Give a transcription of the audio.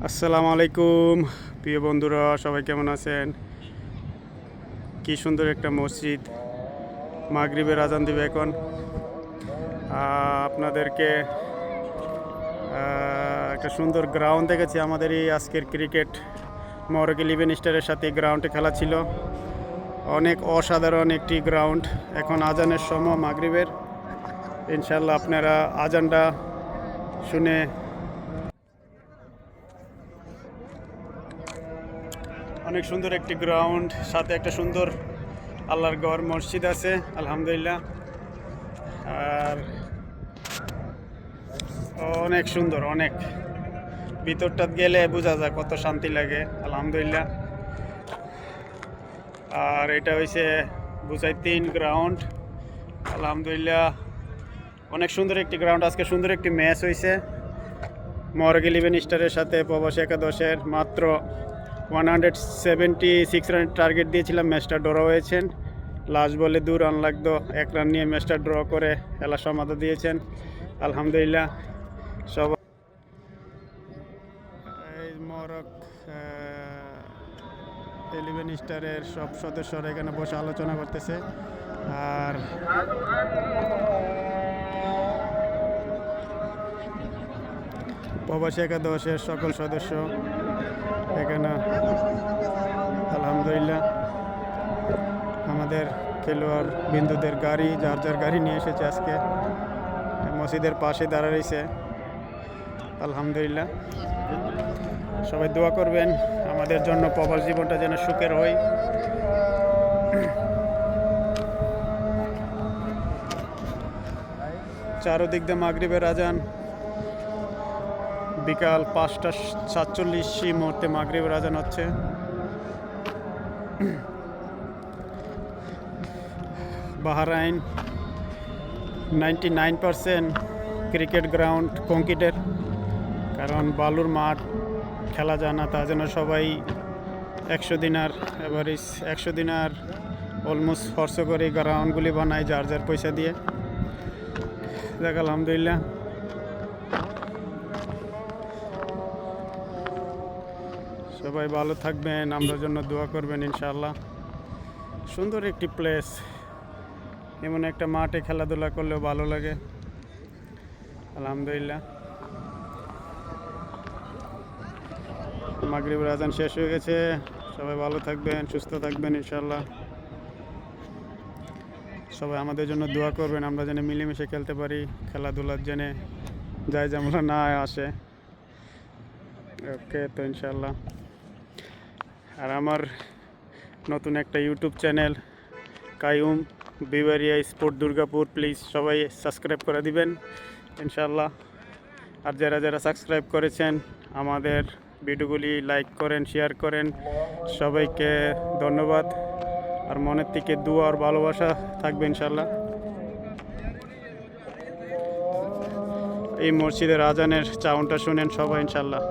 আসসালামু আলাইকুম প্রিয় বন্ধুরা, সবাই কেমন আছেন? কি সুন্দর একটা মসজিদ, মাগরিবের আজান দিবে এখন। আপনাদেরকে একটা সুন্দর গ্রাউন্ড দেখেছি। আমাদের এই আজকের ক্রিকেট মরগ 11 স্টারের সাথে গ্রাউন্ডে খেলা ছিল। অনেক অসাধারণ একটি গ্রাউন্ড। এখন আজানের সময় মাগরিবের। ইনশাল্লাহ আপনারা আজানটা শুনে অনেক সুন্দর একটি গ্রাউন্ড, সাথে একটা সুন্দর আল্লাহর ঘর মসজিদ আছে আলহামদুলিল্লাহ। আর অনেক সুন্দর, অনেক ভিতরটা গেলে বোঝা যায় কত শান্তি লাগে আলহামদুলিল্লাহ। আর এটা হয়েছে বুঝাই 3 গ্রাউন্ড আলহামদুলিল্লাহ। অনেক সুন্দর একটি গ্রাউন্ড। আজকে সুন্দর একটি ম্যাচ হয়েছে মরগ 11 স্টারের সাথে প্রবাসী একাদশের। মাত্র 176 রানের টার্গেট দিয়েছিলাম, ম্যাচটা ড্র হয়েছেন। লাস্ট বলে 2 রান লাগতো, 1 রান নিয়ে ম্যাচটা ড্র করে খেলা সমাধা দিয়েছেন আলহামদুলিল্লাহ। সব এই মরগ 11 স্টারের সব সদস্যরা এখানে বসে আলোচনা করতেছে। আর প্রবাসী একাদশের সকল সদস্য এখানে আলহামদুলিল্লাহ। আমাদের খেলোয়াড় বিন্দুদের গাড়ি, যার যার গাড়ি নিয়ে এসেছে আজকে মসজিদের পাশে দাঁড়া রয়েছে আলহামদুলিল্লাহ। সবাই দোয়া করবেন আমাদের জন্য, প্রবাস জীবনটা যেন সুখের হয়। চারদিক দিয়ে মাগরিবের আজান। বিকাল 5টা 47 মুহূর্তে মাগরিবের আজান হচ্ছে। বাহরাইন 99% ক্রিকেট গ্রাউন্ড কংক্রিটের, কারণ বালুর মাঠ খেলা যায় না। তার জন্য সবাই 100 দিনার এভারেজ 100 দিনার অলমোস্ট খরচ করে গ্রাউন্ডগুলি বানায় যার যার পয়সা দিয়ে। দেখ আলহামদুলিল্লাহ। সবাই ভালো থাকবেন, আমরা জন্য দোয়া করবেন ইনশাআল্লাহ। সুন্দর একটি প্লেস, এমন একটা মাঠে খেলাধুলা করলেও ভালো লাগে আলহামদুলিল্লাহ। মাগরিবের আজান শেষ হয়ে গেছে। সবাই ভালো থাকবেন, সুস্থ থাকবেন ইনশাআল্লাহ। সবাই আমাদের জন্য দোয়া করবেন, আমরা যেন মিলেমিশে খেলতে পারি, খেলাধুলার যেন যাই যেমন না আসে। ওকে, তো ইনশাআল্লাহ। আর আমার নতুন একটা YouTube channel Qayyum Bibaria sport Durgapur, please সবাই সাবস্ক্রাইব করে দিবেন ইনশাআল্লাহ। আর যারা যারা সাবস্ক্রাইব করেছেন আমাদের ভিডিওগুলি লাইক করেন, শেয়ার করেন, সবাইকে ধন্যবাদ। আর মনের থেকে দোয়া আর ভালোবাসা থাকবে ইনশাআল্লাহ। এই মসজিদের আজানের চাউনটা শুনেন সবাই ইনশাআল্লাহ।